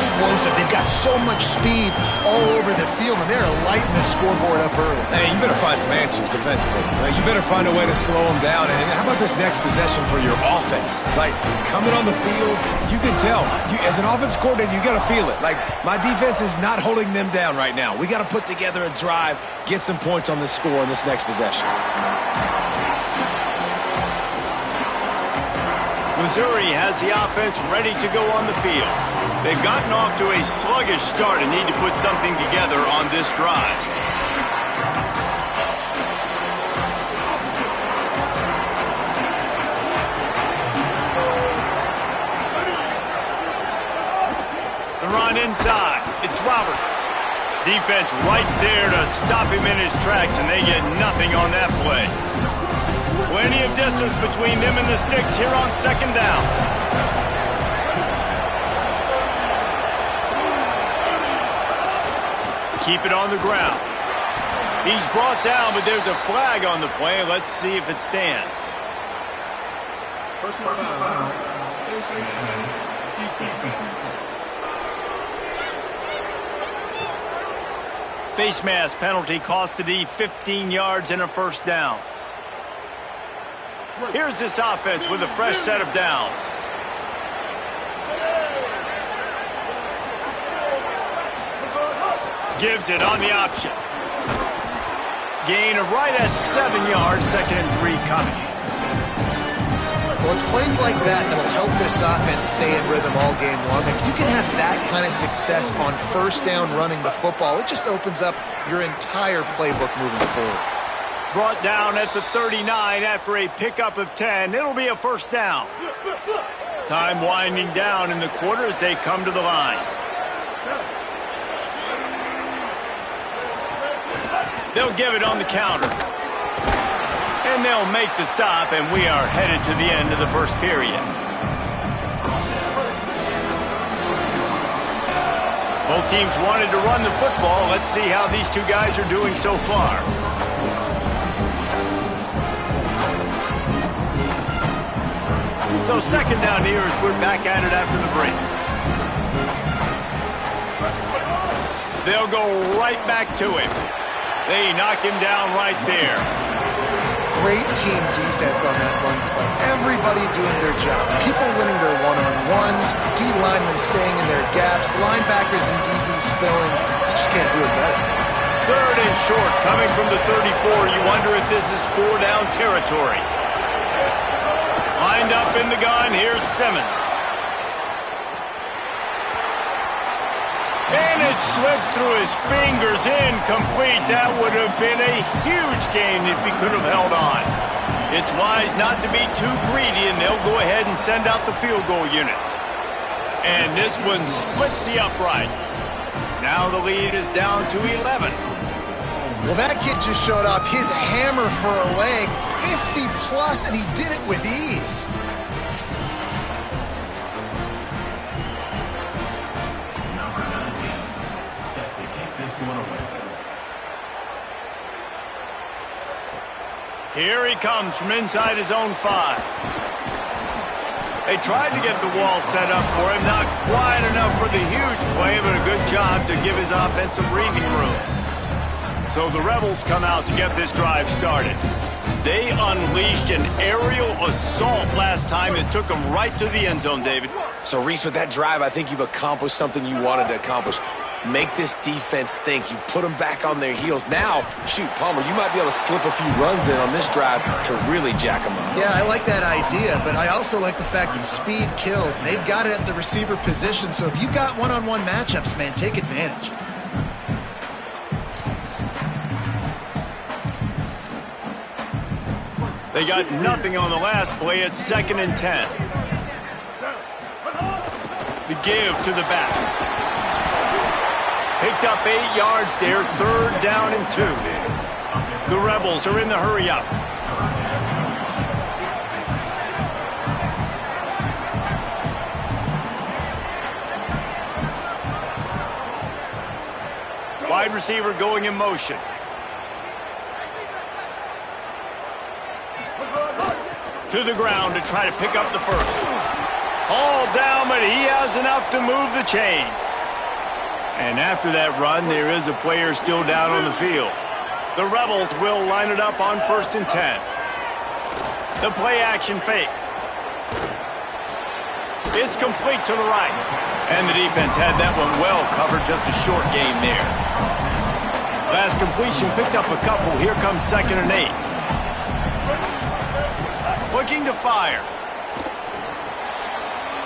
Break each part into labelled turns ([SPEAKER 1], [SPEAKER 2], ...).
[SPEAKER 1] explosive. They've got so much speed all over the field, and they're lighting the scoreboard up early.
[SPEAKER 2] Hey, you better find some answers defensively. You better find a way to slow them down. And how about this next possession for your offense? Like, coming on the field, you can tell. As an offense coordinator, you got to feel it. Like, my defense is not holding them down right now. We got to put together a drive, get some points on this score in this next possession.
[SPEAKER 3] Missouri has the offense ready to go on the field. They've gotten off to a sluggish start and need to put something together on this drive. The run inside. It's Roberts. Defense right there to stop him in his tracks, and they get nothing on that play. Plenty of distance between them and the sticks here on second down. Keep it on the ground. He's brought down, but there's a flag on the play. Let's see if it stands.
[SPEAKER 4] Personal foul.
[SPEAKER 3] Face mask penalty cost the D 15 yards and a first down. Here's this offense with a fresh set of downs. Gives it on the option. Gain of right at 7 yards, 2nd and 3 coming.
[SPEAKER 1] Well, it's plays like that that'll help this offense stay in rhythm all game long. If you can have that kind of success on first down running the football, it just opens up your entire playbook moving forward.
[SPEAKER 3] Brought down at the 39 after a pickup of 10. It'll be a first down. Time winding down in the quarter as they come to the line. They'll give it on the counter. And they'll make the stop, and we are headed to the end of the first period. Both teams wanted to run the football. Let's see how these two guys are doing so far. So second down here as we're back at it after the break. They'll go right back to him. They knock him down right there.
[SPEAKER 1] Great team defense on that run play. Everybody doing their job. People winning their one-on-ones, D linemen staying in their gaps, linebackers and DBs filling. You just can't do it better.
[SPEAKER 3] Third and short coming from the 34. You wonder if this is 4-down territory. Lined up in the gun, here's Simmons. And it slips through his fingers, incomplete. That would have been a huge gain if he could have held on. It's wise not to be too greedy, and they'll go ahead and send out the field goal unit. And this one splits the uprights. Now the lead is down to 11.
[SPEAKER 1] Well, that kid just showed off his hammer for a leg, 50-plus, and he did it with ease.
[SPEAKER 3] Here he comes from inside his own 5. They tried to get the wall set up for him, not quite enough for the huge play, but a good job to give his offense some breathing room. So the Rebels come out to get this drive started. They unleashed an aerial assault last time. It took them right to the end zone, David.
[SPEAKER 2] So, Reese, with that drive, I think you've accomplished something you wanted to accomplish. Make this defense think. You've put them back on their heels. Now, shoot, Palmer, you might be able to slip a few runs in on this drive to really jack them up.
[SPEAKER 1] Yeah, I like that idea, but I also like the fact that speed kills, and they've got it at the receiver position, so if you got one-on-one matchups, man, take advantage.
[SPEAKER 3] They got nothing on the last play. It's 2nd and 10. The give to the back. Picked up 8 yards there, 3rd down and 2. The Rebels are in the hurry up. Wide receiver going in motion. To the ground to try to pick up the first. Hauled down, but he has enough to move the chains. And after that run, there is a player still down on the field. The Rebels will line it up on 1st and 10. The play action fake. It's complete to the right. And the defense had that one well covered, just a short gain there. Last completion picked up a couple. Here comes 2nd and 8. Looking to fire.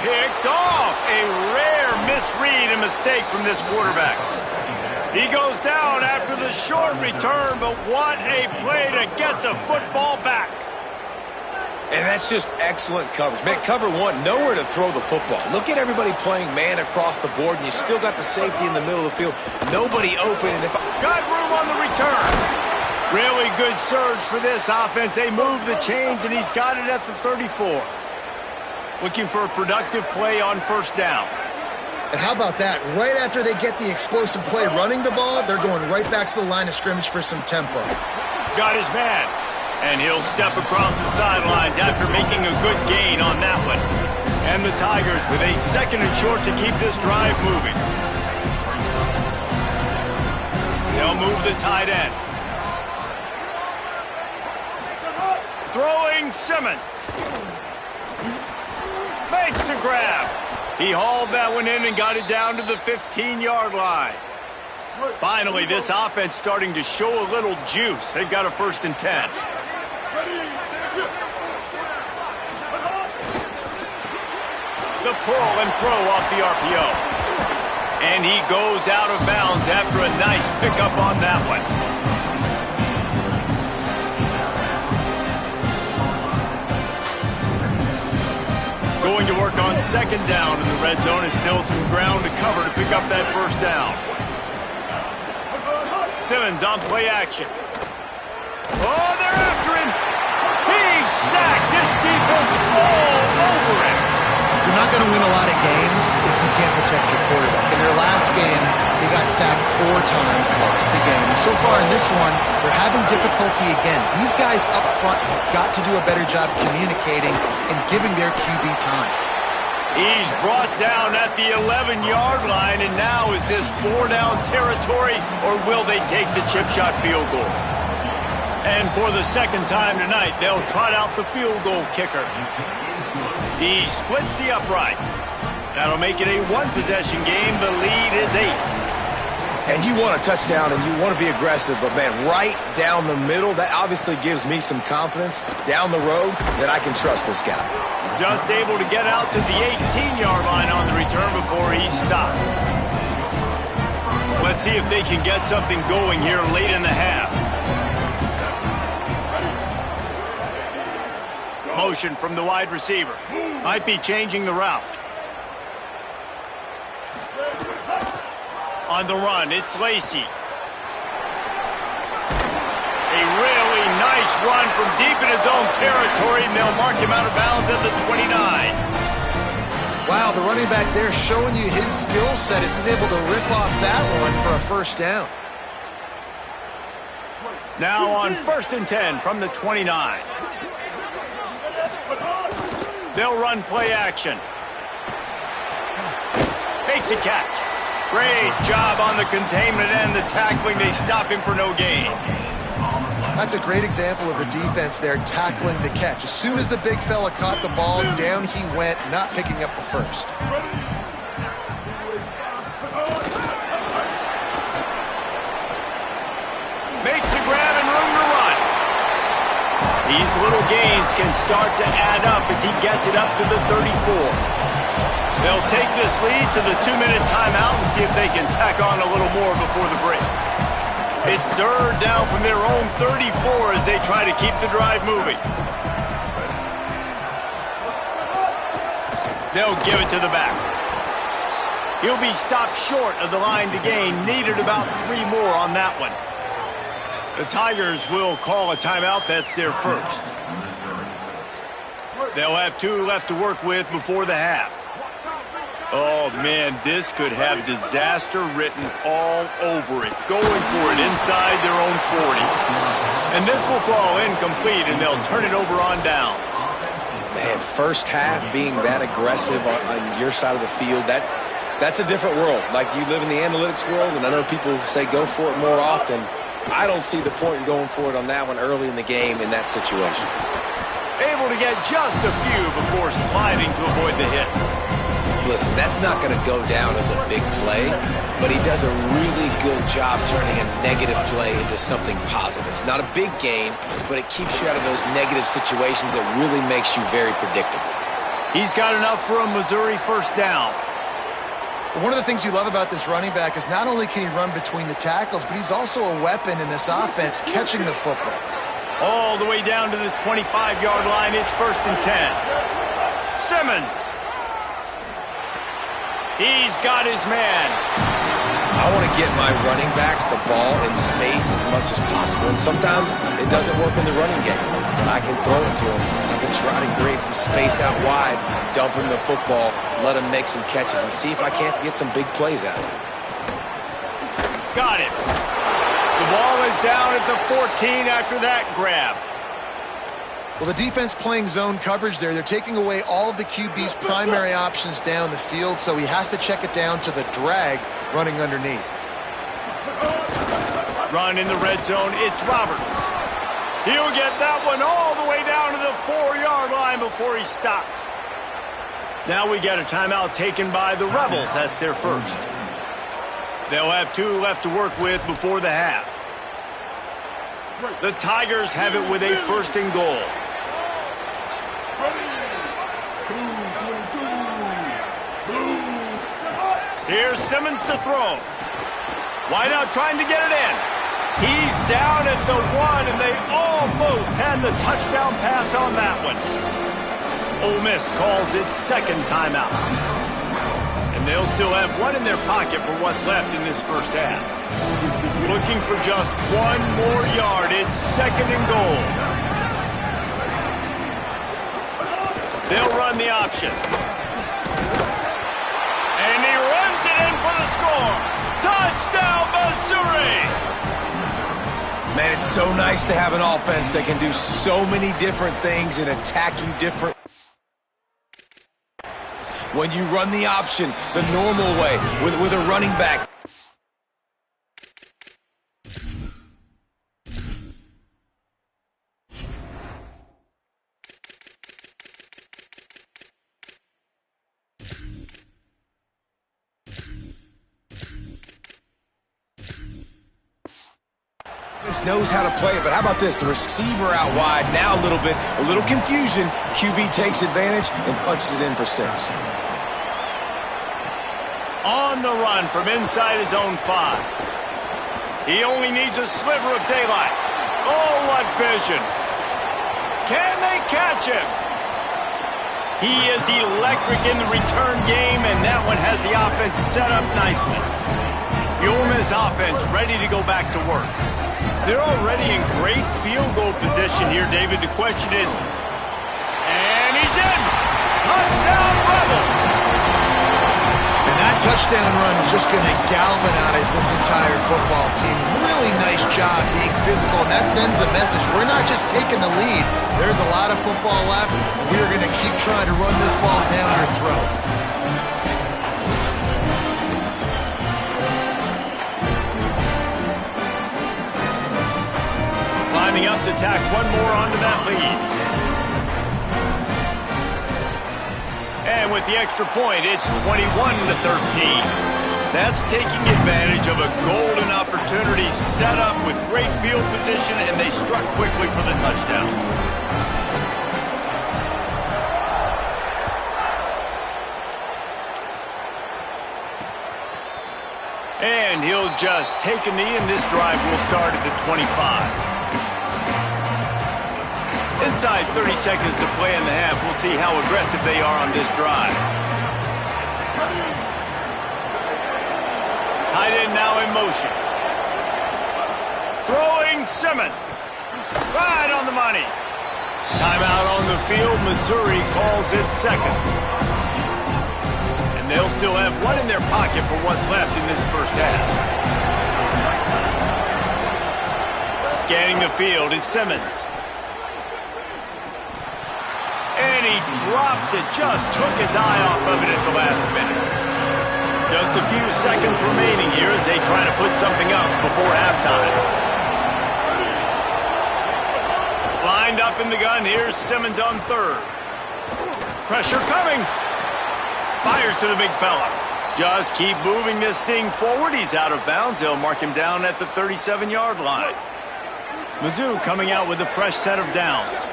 [SPEAKER 3] Picked off. A rare misread and mistake from this quarterback. He goes down after the short return, but what a play to get the football back.
[SPEAKER 2] And that's just excellent coverage. Man, cover one, nowhere to throw the football. Look at everybody playing man across the board, and you still got the safety in the middle of the field. Nobody open. And
[SPEAKER 3] got room on the return. Really good surge for this offense. They move the chains, and he's got it at the 34. Looking for a productive play on 1st down.
[SPEAKER 1] And how about that? Right after they get the explosive play running the ball, they're going right back to the line of scrimmage for some tempo.
[SPEAKER 3] Got his man. And he'll step across the sidelines after making a good gain on that one. And the Tigers with a 2nd and short to keep this drive moving. They'll move the tight end. Throwing Simmons. Makes the grab. He hauled that one in and got it down to the 15-yard line. Finally, this offense starting to show a little juice. They've got a 1st and 10. The pull and throw off the RPO. And he goes out of bounds after a nice pickup on that one. Going to work on 2nd down in the red zone. Is still some ground to cover to pick up that 1st down. Simmons on play action. Oh, they're after him. He's sacked. This defense all over him.
[SPEAKER 1] You're not going to win a lot of games if you can't protect your quarterback. In their last game, they got sacked 4 times, lost the game. And so far in this one, they're having difficulty again. These guys up front have got to do a better job communicating and giving their QB time.
[SPEAKER 3] He's brought down at the 11-yard line, and now is this 4-down territory, or will they take the chip shot field goal? And for the 2nd time tonight, they'll trot out the field goal kicker. He splits the uprights. That'll make it a 1-possession game. The lead is 8.
[SPEAKER 2] And you want a touchdown and you want to be aggressive, but man, right down the middle, that obviously gives me some confidence down the road that I can trust this guy.
[SPEAKER 3] Just able to get out to the 18-yard line on the return before he stopped. Let's see if they can get something going here late in the half. Motion from the wide receiver. Might be changing the route. On the run, it's Lacy. A really nice run from deep in his own territory, and they'll mark him out of bounds at the 29.
[SPEAKER 1] Wow, the running back there showing you his skill set as he's able to rip off that one for a 1st down.
[SPEAKER 3] Now on 1st and 10 from the 29. They'll run play action. Makes a catch. Great job on the containment and the tackling. They stop him for no gain.
[SPEAKER 1] That's a great example of the defense there tackling the catch. As soon as the big fella caught the ball, down he went, not picking up the 1st.
[SPEAKER 3] Makes a grab and room to run. These little gains can start to add up as he gets it up to the 34. They'll take this lead to the 2-minute timeout and see if they can tack on a little more before the break. It's 3rd down from their own 34 as they try to keep the drive moving. They'll give it to the back. He'll be stopped short of the line to gain. Needed about 3 more on that one. The Tigers will call a timeout. That's their 1st. They'll have 2 left to work with before the half. Oh, man, this could have disaster written all over it. Going for it inside their own 40. And this will fall incomplete, and they'll turn it over on downs.
[SPEAKER 2] Man, first half being that aggressive on your side of the field, that's a different world. Like, you live in the analytics world, and I know people say go for it more often. I don't see the point in going for it on that one early in the game in that situation.
[SPEAKER 3] Able to get just a few before sliding to avoid the hits.
[SPEAKER 2] Listen, that's not going to go down as a big play, but he does a really good job turning a negative play into something positive. It's not a big gain, but it keeps you out of those negative situations that really makes you very predictable.
[SPEAKER 3] He's got enough for a Missouri first down.
[SPEAKER 1] One of the things you love about this running back is not only can he run between the tackles, but he's also a weapon in this offense catching the football.
[SPEAKER 3] All the way down to the 25-yard line. It's 1st and 10. Simmons. He's got his man.
[SPEAKER 2] I want to get my running backs the ball in space as much as possible, and sometimes it doesn't work in the running game. I can throw it to him. I can try to create some space out wide, dump him the football, let him make some catches, and see if I can't get some big plays out of him.
[SPEAKER 3] Got it. The ball is down at the 14 after that grab.
[SPEAKER 1] Well, the defense playing zone coverage there. They're taking away all of the QB's primary options down the field, so he has to check it down to the drag running underneath.
[SPEAKER 3] Run in the red zone. It's Roberts. He'll get that one all the way down to the 4-yard line before he stopped. Now we get a timeout taken by the Rebels. That's their first. They'll have 2 left to work with before the half. The Tigers have it with a 1st and goal. Here's Simmons to throw. Wideout trying to get it in. He's down at the 1, and they almost had the touchdown pass on that one. Ole Miss calls its 2nd timeout. And they'll still have 1 in their pocket for what's left in this first half. Looking for just 1 more yard. It's 2nd and goal. They'll run the option. And he runs it in for the score. Touchdown, Missouri!
[SPEAKER 2] Man, it's so nice to have an offense that can do so many different things and attack you different. When you run the option the normal way with a running back. Knows how to play it, but how about this? The receiver out wide, now a little confusion. QB takes advantage and punches it in for 6.
[SPEAKER 3] On the run from inside his own 5. He only needs a sliver of daylight. Oh, what vision. Can they catch him? He is electric in the return game, and that one has the offense set up nicely. The Ole Miss offense ready to go back to work. They're already in great field goal position here, David. The question is, and he's in! Touchdown, Rebels!
[SPEAKER 1] And that touchdown run is just going to galvanize this entire football team. Really nice job being physical, and that sends a message. We're not just taking the lead. There's a lot of football left, and we are going to keep trying to run this ball down your throat.
[SPEAKER 3] Up to tack 1 more onto that lead. And with the extra point, it's 21-13. That's taking advantage of a golden opportunity set up with great field position, and they struck quickly for the touchdown. And he'll just take a knee, and this drive will start at the 25. Inside 30 seconds to play in the half. We'll see how aggressive they are on this drive. Tight end now in motion. Throwing Simmons. Right on the money. Timeout on the field. Missouri calls it 2nd. And they'll still have 1 in their pocket for what's left in this first half. Scanning the field is Simmons. And he drops it. Just took his eye off of it at the last minute. Just a few seconds remaining here as they try to put something up before halftime. Lined up in the gun, here's Simmons on third. Pressure coming. Fires to the big fella. Just keep moving this thing forward. He's out of bounds. They'll mark him down at the 37-yard line. Mizzou coming out with a fresh set of downs.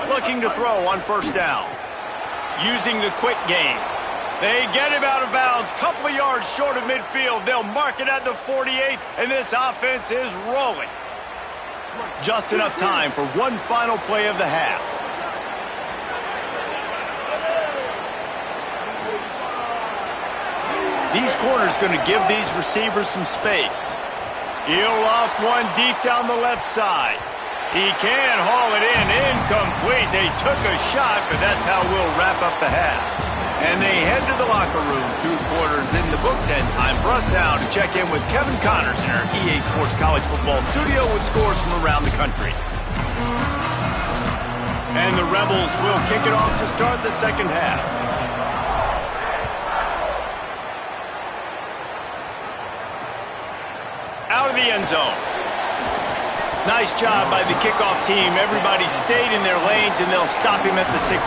[SPEAKER 3] Looking to throw on first down. Using the quick game. They get him out of bounds. Couple of yards short of midfield. They'll mark it at the 48, and this offense is rolling. Just enough time for one final play of the half. These corners going to give these receivers some space. He'll loft one deep down the left side. He can haul it in. Incomplete. They took a shot, but that's how we'll wrap up the half. And they head to the locker room. 2 quarters in the books, and time for us now to check in with Kevin Connors in our EA Sports College Football studio with scores from around the country. And the Rebels will kick it off to start the second half. Out of the end zone. Nice job by the kickoff team. Everybody stayed in their lanes, and they'll stop him at the 16.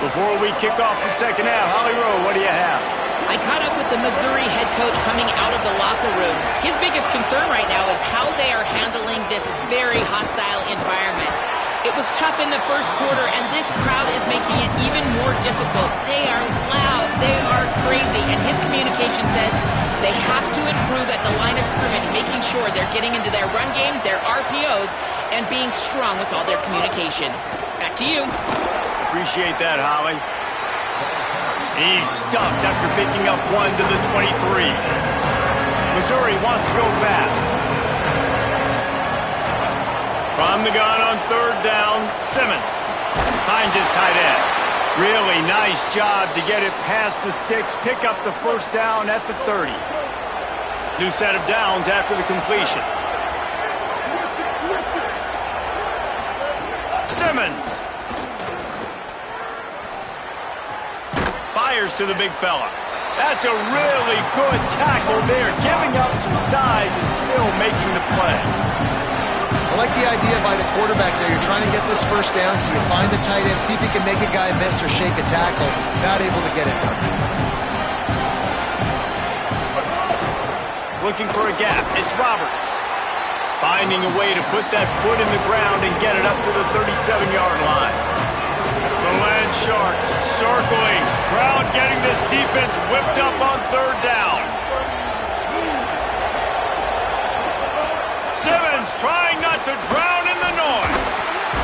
[SPEAKER 3] Before we kick off the second half, Holly Rowe, what do you have?
[SPEAKER 4] I caught up with the Missouri head coach coming out of the locker room. His biggest concern right now is how they are handling this very hostile environment. It was tough in the first quarter, and this crowd is making it even more difficult. They are loud. They are crazy. And his communication said they have to improve at the line of scrimmage, making sure they're getting into their run game, their RPOs, and being strong with all their communication. Back to you.
[SPEAKER 3] Appreciate that, Holly. He's stuffed after picking up one to the 23. Missouri wants to go fast. From the gun on third down, Simmons finds his tight end. Really nice job to get it past the sticks, pick up the first down at the 30. New set of downs after the completion. Simmons fires to the big fella. That's a really good tackle there, giving up some size and still making the play.
[SPEAKER 1] I like the idea by the quarterback there. You're trying to get this first down, so you find the tight end, see if he can make a guy miss or shake a tackle. Not able to get it done.
[SPEAKER 3] Looking for a gap. It's Roberts. Finding a way to put that foot in the ground and get it up to the 37-yard line. The Land Sharks circling. Crowd getting this defense whipped up on third down. Simmons trying not to drown in the noise.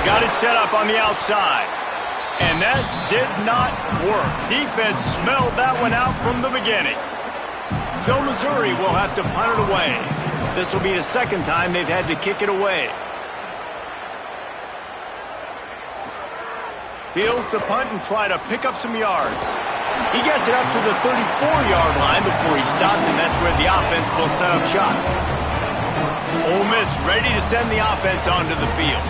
[SPEAKER 3] Got it set up on the outside. And that did not work. Defense smelled that one out from the beginning. So Missouri will have to punt it away. This will be the second time they've had to kick it away. Fields to punt and try to pick up some yards. He gets it up to the 34-yard line before he stopped, and that's where the offense will set up shop. Ole Miss ready to send the offense onto the field.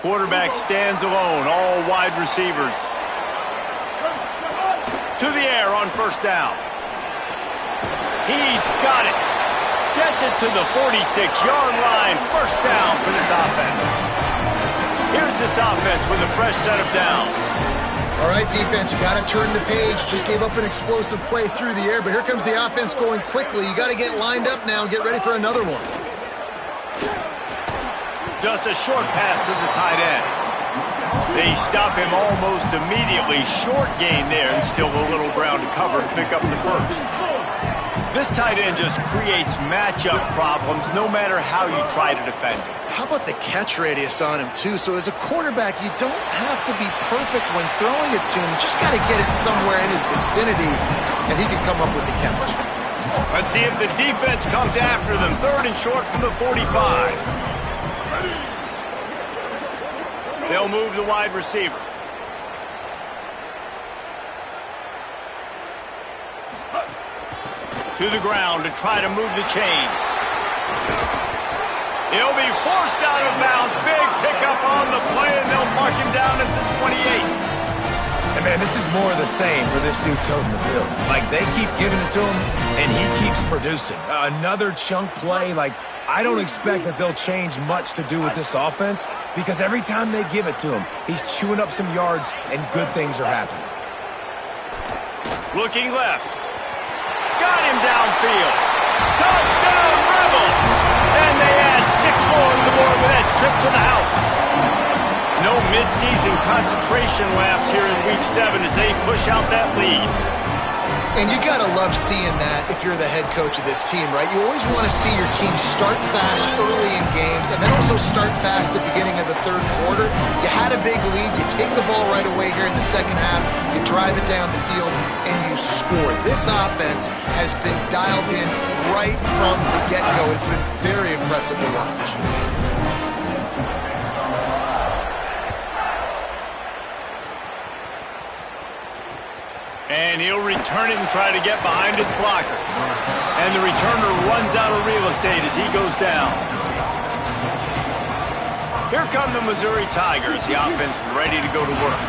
[SPEAKER 3] Quarterback stands alone, all wide receivers. To the air on first down. He's got it. Gets it to the 46-yard line. First down for this offense. Here's this offense with a fresh set of downs.
[SPEAKER 1] All right, defense, you got to turn the page. Just gave up an explosive play through the air, but here comes the offense going quickly. You got to get lined up now and get ready for another one.
[SPEAKER 3] Just a short pass to the tight end. They stop him almost immediately. Short gain there, and still a little ground to cover to pick up the first. This tight end just creates matchup problems no matter how you try to defend him.
[SPEAKER 1] How about the catch radius on him, too? So as a quarterback, you don't have to be perfect when throwing it to him. You just got to get it somewhere in his vicinity, and he can come up with the catch.
[SPEAKER 3] Let's see if the defense comes after them. Third and short from the 45. They'll move the wide receiver. To the ground to try to move the chains. He'll be forced out of bounds. Big pickup on the play, and they'll mark him down at the 28.
[SPEAKER 2] And man, this is more of the same for this dude toting the bill. Like, they keep giving it to him, and he keeps producing. Another chunk play. Like, I don't expect that they'll change much to do with this offense, because every time they give it to him, he's chewing up some yards, and good things are happening.
[SPEAKER 3] Looking left. Got him downfield. Touchdown, Rebels! And they add 6 more to the board with that trip to the house. No mid-season concentration laps here in Week 7 as they push out that lead.
[SPEAKER 1] And you got to love seeing that if you're the head coach of this team, right? You always want to see your team start fast early in games and then also start fast at the beginning of the third quarter. You had a big lead. You take the ball right away here in the second half. You drive it down the field, and you score. This offense has been dialed in right from the get-go. It's been very impressive to watch.
[SPEAKER 3] And he'll return it and try to get behind his blockers. And the returner runs out of real estate as he goes down. Here come the Missouri Tigers. The offense ready to go to work.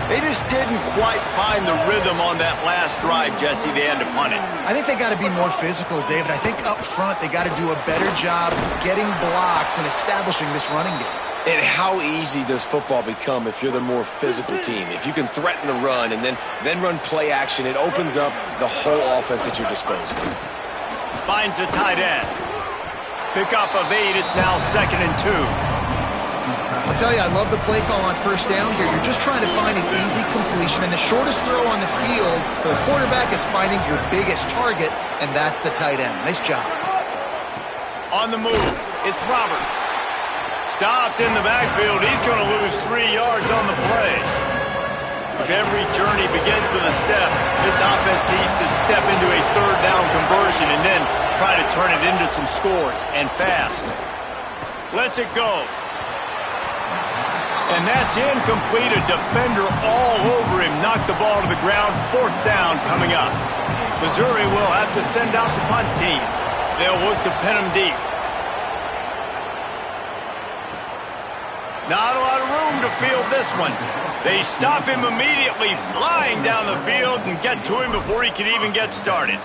[SPEAKER 3] They just didn't quite find the rhythm on that last drive, Jesse. They had to punt it.
[SPEAKER 1] I think they got to be more physical, David. I think up front they got to do a better job getting blocks and establishing this running game.
[SPEAKER 2] And how easy does football become if you're the more physical team? If you can threaten the run and then run play action, it opens up the whole offense at your disposal.
[SPEAKER 3] Finds the tight end. Pickup of 8. It's now 2nd and 2.
[SPEAKER 1] I'll tell you, I love the play call on first down here. You're just trying to find an easy completion, and the shortest throw on the field for the quarterback is finding your biggest target, and that's the tight end. Nice job.
[SPEAKER 3] On the move, it's Roberts. Stopped in the backfield. He's going to lose 3 yards on the play. If every journey begins with a step, this offense needs to step into a third down conversion and then try to turn it into some scores, and fast. Lets it go. And that's incomplete. A defender all over him. Knocked the ball to the ground. 4th down coming up. Missouri will have to send out the punt team. They'll look to pin him deep. Not a lot of room to field this one. They stop him immediately, flying down the field, and get to him before he can even get started.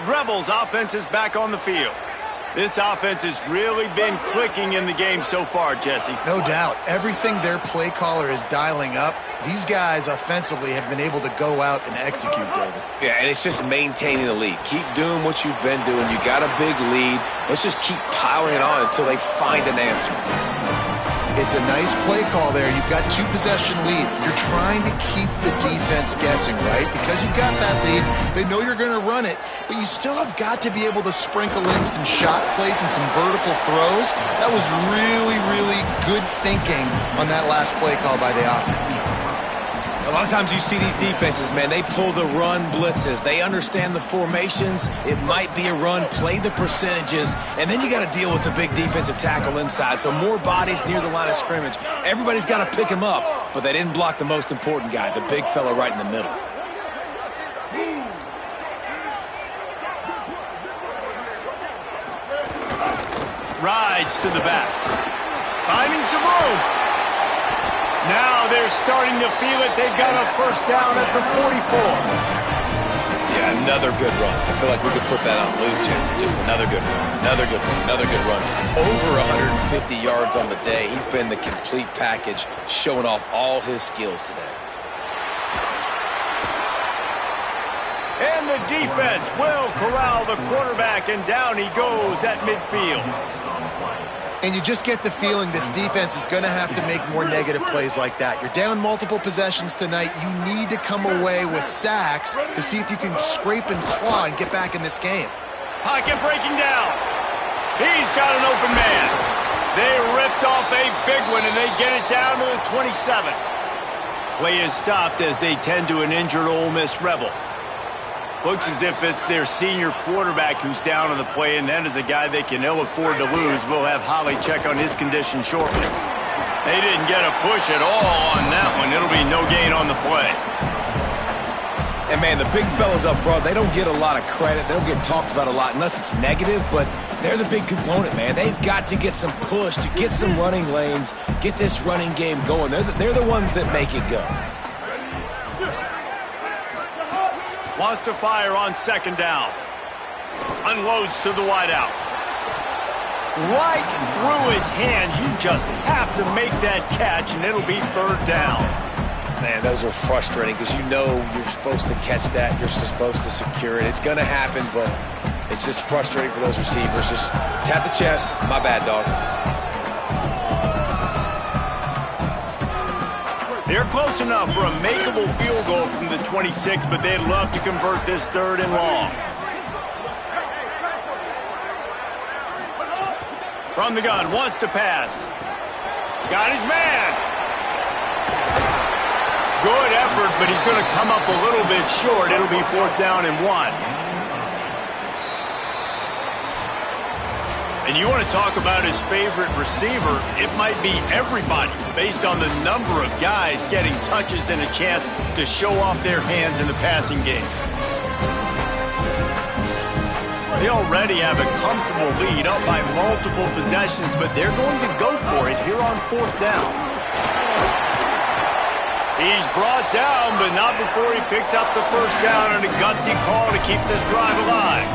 [SPEAKER 3] Rebels offense is back on the field. This offense has really been clicking in the game so far, Jesse.
[SPEAKER 1] No doubt. Everything their play caller is dialing up, these guys offensively have been able to go out and execute, David.
[SPEAKER 2] Yeah, and it's just maintaining the lead. Keep doing what you've been doing. You got a big lead. Let's just keep piling it on until they find an answer.
[SPEAKER 1] It's a nice play call there. You've got 2-possession lead. You're trying to keep the defense guessing, right? Because you've got that lead, they know you're going to run it, but you still have got to be able to sprinkle in some shot plays and some vertical throws. That was really, really good thinking on that last play call by the offense.
[SPEAKER 2] A lot of times you see these defenses, man, they pull the run blitzes. They understand the formations. It might be a run, play the percentages, and then you got to deal with the big defensive tackle inside. So more bodies near the line of scrimmage. Everybody's got to pick him up, but they didn't block the most important guy, the big fella right in the middle.
[SPEAKER 3] Rides to the back. Finding some room. Now they're starting to feel it. They've got a first down at the 44.
[SPEAKER 2] Yeah, another good run. I feel like we could put that on loop, Jesse. Just another good run, another good run, another good run. Over 150 yards on the day. He's been the complete package, showing off all his skills today.
[SPEAKER 3] And the defense will corral the quarterback, and down he goes at midfield.
[SPEAKER 1] And you just get the feeling this defense is going to have to make more negative plays like that. You're down multiple possessions tonight. You need to come away with sacks to see if you can scrape and claw and get back in this game.
[SPEAKER 3] Pocket breaking down. He's got an open man. They ripped off a big one, and they get it down to the 27. Play is stopped as they tend to an injured Ole Miss Rebel. Looks as if it's their senior quarterback who's down on the play, and that is a guy they can ill afford to lose. We'll have Holly check on his condition shortly. They didn't get a push at all on that one. It'll be no gain on the play.
[SPEAKER 2] And, man, the big fellas up front, they don't get a lot of credit. They don't get talked about a lot unless it's negative, but they're the big component, man. They've got to get some push, to get some running lanes, get this running game going. They're the ones that make it go.
[SPEAKER 3] Wants to fire on second down. Unloads to the wideout. Right through his hands. You just have to make that catch, and it'll be third down.
[SPEAKER 2] Man, those are frustrating because you know you're supposed to catch that. You're supposed to secure it. It's going to happen, but it's just frustrating for those receivers. Just tap the chest. My bad, dog.
[SPEAKER 3] They're close enough for a makeable field goal from the 26, but they'd love to convert this third and long. From the gun, wants to pass. Got his man. Good effort, but he's going to come up a little bit short. It'll be fourth down and 1. And you want to talk about his favorite receiver, it might be everybody based on the number of guys getting touches and a chance to show off their hands in the passing game. They already have a comfortable lead up by multiple possessions, but they're going to go for it here on fourth down. He's brought down, but not before he picks up the first down and a gutsy call to keep this drive alive.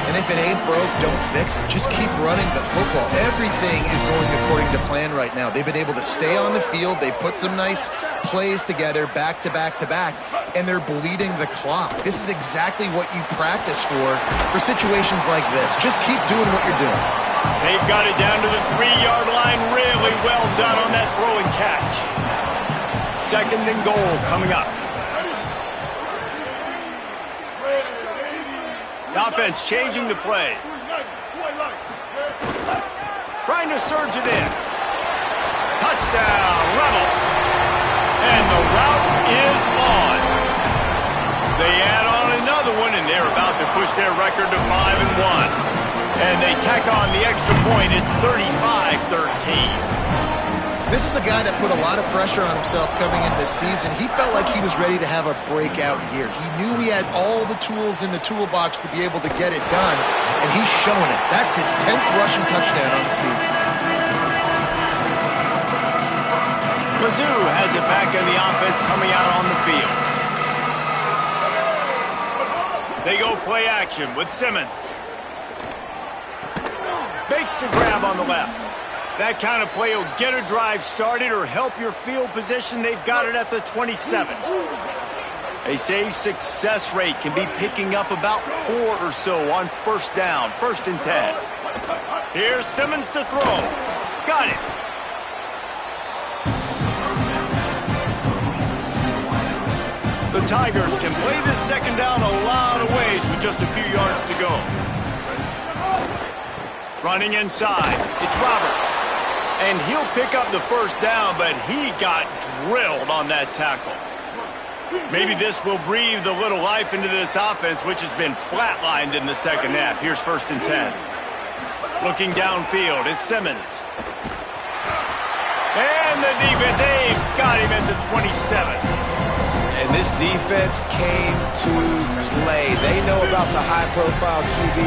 [SPEAKER 1] And if it ain't broke, don't fix it. Just keep running the football. Everything is going according to plan right now. They've been able to stay on the field. They put some nice plays together back to back to back, and they're bleeding the clock. This is exactly what you practice for situations like this. Just keep doing what you're doing.
[SPEAKER 3] They've got it down to the 3-yard line. Really well done on that throw and catch. Second and goal coming up. The offense changing the play. Trying to surge it in. Touchdown, Rebels. And the route is on. They add on another one, and they're about to push their record to 5-1. And they tack on the extra point. It's 35-13.
[SPEAKER 1] This is a guy that put a lot of pressure on himself coming in this season. He felt like he was ready to have a breakout year. He knew he had all the tools in the toolbox to be able to get it done, and he's showing it. That's his 10th rushing touchdown on the season.
[SPEAKER 3] Mizzou has it back in the offense coming out on the field. They go play action with Simmons. Makes the grab on the left. That kind of play will get a drive started or help your field position. They've got it at the 27. They say success rate can be picking up about 4 or so on first down, 1st and 10. Here's Simmons to throw. Got it. The Tigers can play this second down a lot of ways with just a few yards to go. Running inside, it's Roberts. And he'll pick up the first down, but he got drilled on that tackle. Maybe this will breathe a little life into this offense, which has been flatlined in the second half. Here's 1st and 10. Looking downfield, it's Simmons. And the defense, they've got him at the 27.
[SPEAKER 2] And this defense came to play. They know about the high-profile QB.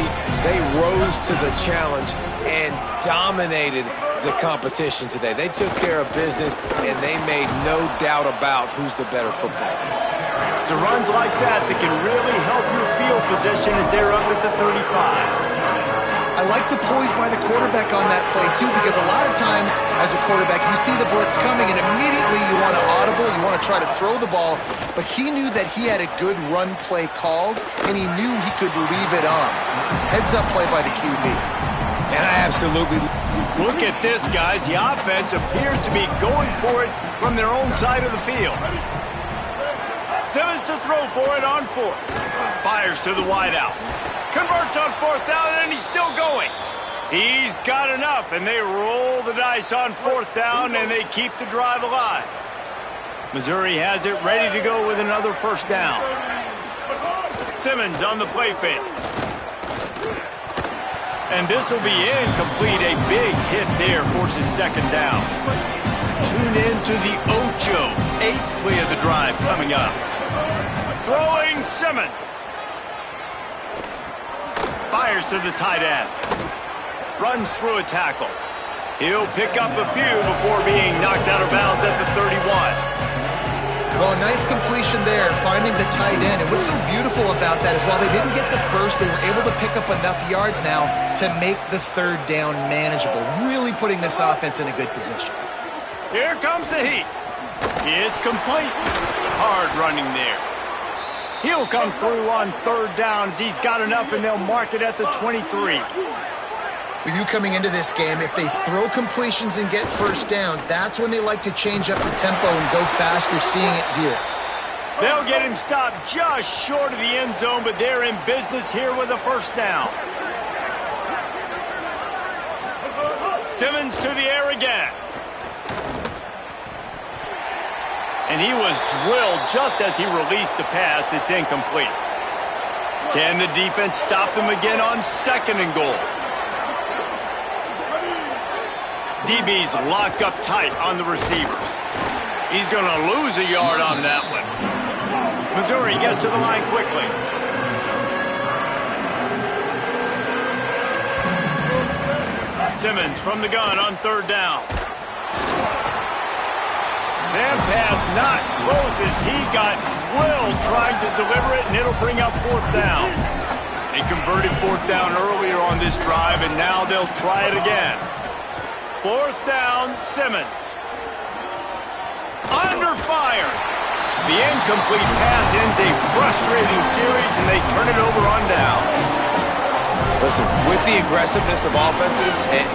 [SPEAKER 2] They rose to the challenge and dominated the competition today. They took care of business, and they made no doubt about who's the better football team.
[SPEAKER 3] It's runs like that can really help your field position as they're up at the 35.
[SPEAKER 1] I like the poise by the quarterback on that play, too, because a lot of times, as a quarterback, you see the blitz coming, and immediately you want to audible, you want to try to throw the ball, but he knew that he had a good run play called, and he knew he could leave it on. Heads-up play by the QB.
[SPEAKER 2] And I absolutely...
[SPEAKER 3] Look at this, guys. The offense appears to be going for it from their own side of the field. Simmons to throw for it on 4th. Fires to the wideout. Converts on 4th down, and he's still going. He's got enough, and they roll the dice on 4th down, and they keep the drive alive. Missouri has it ready to go with another first down. Simmons on the play fake. And this will be incomplete. A big hit there forces second down. Tune in to the Ocho. 8th play of the drive coming up. Throwing Simmons. Fires to the tight end. Runs through a tackle. He'll pick up a few before being knocked out of bounds at the 31.
[SPEAKER 1] Well, a nice completion there, finding the tight end. And what's so beautiful about that is while they didn't get the first, they were able to pick up enough yards now to make the third down manageable, really putting this offense in a good position.
[SPEAKER 3] Here comes the heat. It's complete. Hard running there. He'll come through on third down as he's got enough, and they'll mark it at the 23.
[SPEAKER 1] For you coming into this game, if they throw completions and get first downs, that's when they like to change up the tempo and go fast. You're seeing it here.
[SPEAKER 3] They'll get him stopped just short of the end zone, but they're in business here with a first down. Simmons to the air again. And he was drilled just as he released the pass. It's incomplete. Can the defense stop them again on 2nd and goal? DB's locked up tight on the receivers. He's going to lose a yard on that one. Missouri gets to the line quickly. Simmons from the gun on third down. That pass not close as he got drilled trying to deliver it, and it'll bring up 4th down. They converted 4th down earlier on this drive, and now they'll try it again. 4th down, Simmons. Under fire. The incomplete pass ends a frustrating series, and they turn it over on downs.
[SPEAKER 2] Listen, with the aggressiveness of offenses and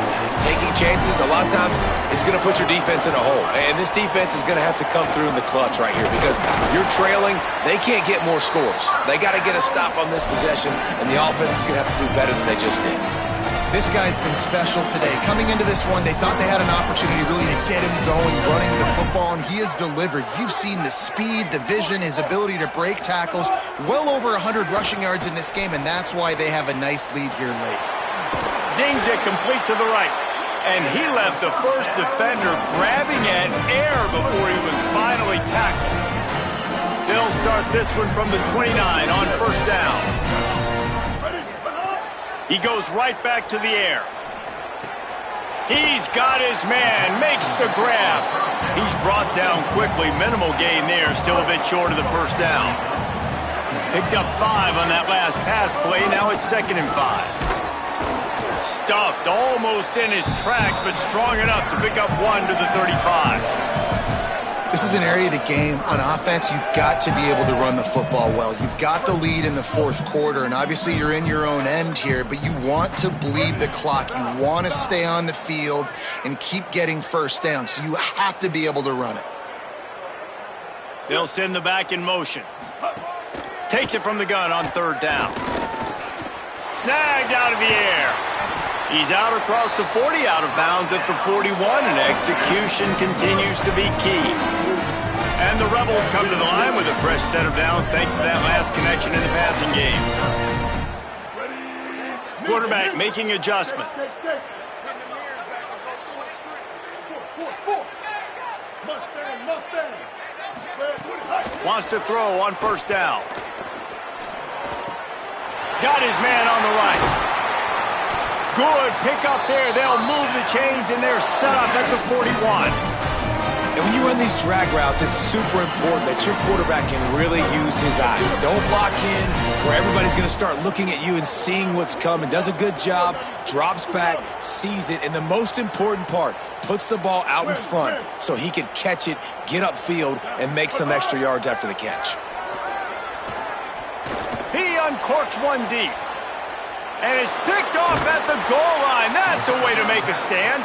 [SPEAKER 2] taking chances, a lot of times it's going to put your defense in a hole. And this defense is going to have to come through in the clutch right here because you're trailing. They can't get more scores. They got to get a stop on this possession, and the offense is going to have to do better than they just did.
[SPEAKER 1] This guy's been special today. Coming into this one, they thought they had an opportunity really to get him going, running the football, and he has delivered. You've seen the speed, the vision, his ability to break tackles. Well over 100 rushing yards in this game, and that's why they have a nice lead here late.
[SPEAKER 3] Zings it complete to the right. And he left the first defender grabbing at air before he was finally tackled. They'll start this one from the 29 on first down. He goes right back to the air. He's got his man, makes the grab. He's brought down quickly. Minimal gain there, still a bit short of the first down. Picked up 5 on that last pass play. Now it's 2nd and 5. Stuffed almost in his tracks, but strong enough to pick up 1 to the 35.
[SPEAKER 1] This is an area of the game on offense you've got to be able to run the football well. You've got the lead in the 4th quarter, and obviously you're in your own end here, but you want to bleed the clock. You want to stay on the field and keep getting first down, so you have to be able to run it.
[SPEAKER 3] They'll send the back in motion. Takes it from the gun on third down. Snagged out of the air. He's out across the 40, out of bounds at the 41, and execution continues to be key. And the Rebels come to the line with a fresh set of downs thanks to that last connection in the passing game. Quarterback making adjustments. Wants to throw on first down. Got his man on the right. Good pick up there. They'll move the chains, and they're set up at the 41.
[SPEAKER 2] And when you run these drag routes, it's super important that your quarterback can really use his eyes. Don't lock in where everybody's going to start looking at you and seeing what's coming. Does a good job, drops back, sees it, and the most important part, puts the ball out in front so he can catch it, get upfield, and make some extra yards after the catch.
[SPEAKER 3] He uncorks one deep. And is picked off at the goal line. That's a way to make a stand.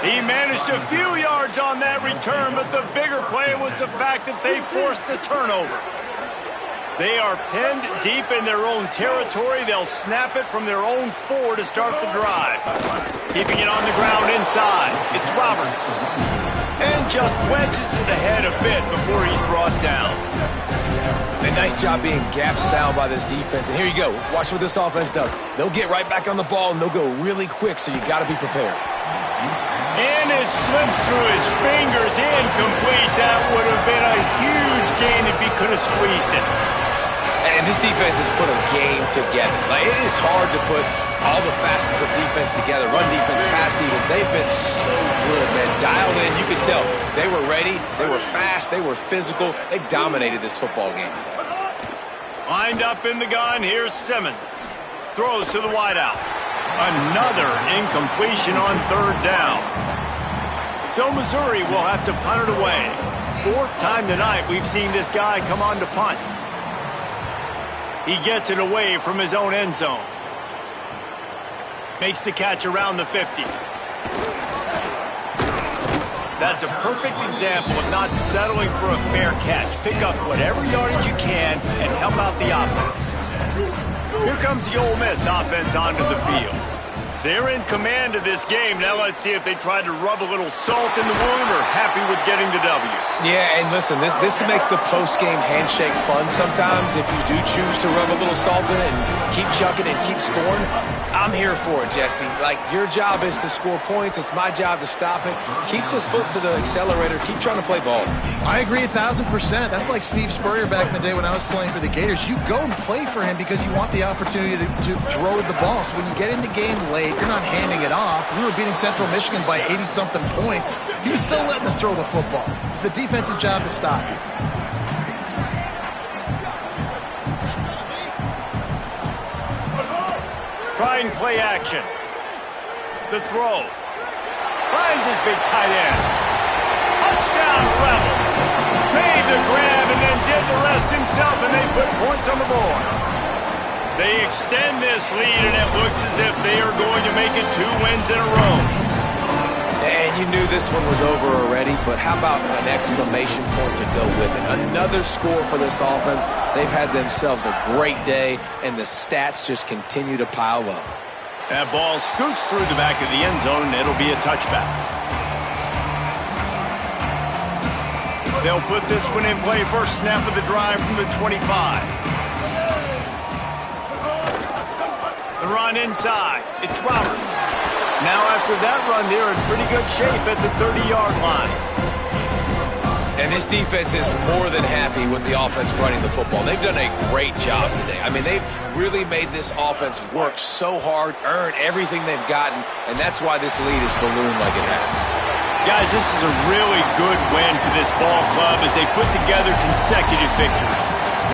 [SPEAKER 3] He managed a few yards on that return, but the bigger play was the fact that they forced the turnover. They are pinned deep in their own territory. They'll snap it from their own 4 to start the drive. Keeping it on the ground inside. It's Roberts. And just wedges it ahead a bit before he's brought down.
[SPEAKER 2] And nice job being gap sound by this defense. And here you go. Watch what this offense does. They'll get right back on the ball, and they'll go really quick, so you got to be prepared.
[SPEAKER 3] And it slips through his fingers, incomplete. That would have been a huge gain if he could have squeezed it.
[SPEAKER 2] And this defense has put a game together. Like, it is hard to put all the facets of defense together. Run defense, pass defense. They've been so good, man. Dialed in. You could tell they were ready. They were fast. They were physical. They dominated this football game today.
[SPEAKER 3] Lined up in the gun. Here's Simmons. Throws to the wideout. Another incompletion on third down. So Missouri will have to punt it away. Fourth time tonight we've seen this guy come on to punt. He gets it away from his own end zone. Makes the catch around the 50. That's a perfect example of not settling for a fair catch. Pick up whatever yardage you can and help out the offense. Here comes the Ole Miss offense onto the field. They're in command of this game. Now let's see if they try to rub a little salt in the wound or happy with getting the W.
[SPEAKER 2] Yeah, and listen, this makes the post-game handshake fun sometimes. If you do choose to rub a little salt in it and keep chucking and keep scoring, I'm here for it, Jesse. Like, your job is to score points. It's my job to stop it. Keep the foot to the accelerator. Keep trying to play ball.
[SPEAKER 1] I agree 1,000%. That's like Steve Spurrier back in the day when I was playing for the Gators. You go and play for him because you want the opportunity to throw the ball. So when you get in the game late, you're not handing it off. We were beating Central Michigan by 80-something points. He was still letting us throw the football. It's the defense's job to stop you.
[SPEAKER 3] Trying play action. The throw. Finds his big tight end. Touchdown Rebels. Made the grab and then did the rest himself, and they put points on the board. They extend this lead, and it looks as if they are going to make it 2 wins in a row.
[SPEAKER 2] And you knew this one was over already, but how about an exclamation point to go with it? Another score for this offense. They've had themselves a great day, and the stats just continue to pile up.
[SPEAKER 3] That ball scoots through the back of the end zone, and it'll be a touchback. They'll put this one in play. First snap of the drive from the 25. The run inside. It's Roberts. Now after that run, they're in pretty good shape at the 30-yard line.
[SPEAKER 2] And this defense is more than happy with the offense running the football. They've done a great job today. I mean, they've really made this offense work so hard, earn everything they've gotten, and that's why this lead is ballooned like it has.
[SPEAKER 3] Guys, this is a really good win for this ball club as they put together consecutive victories.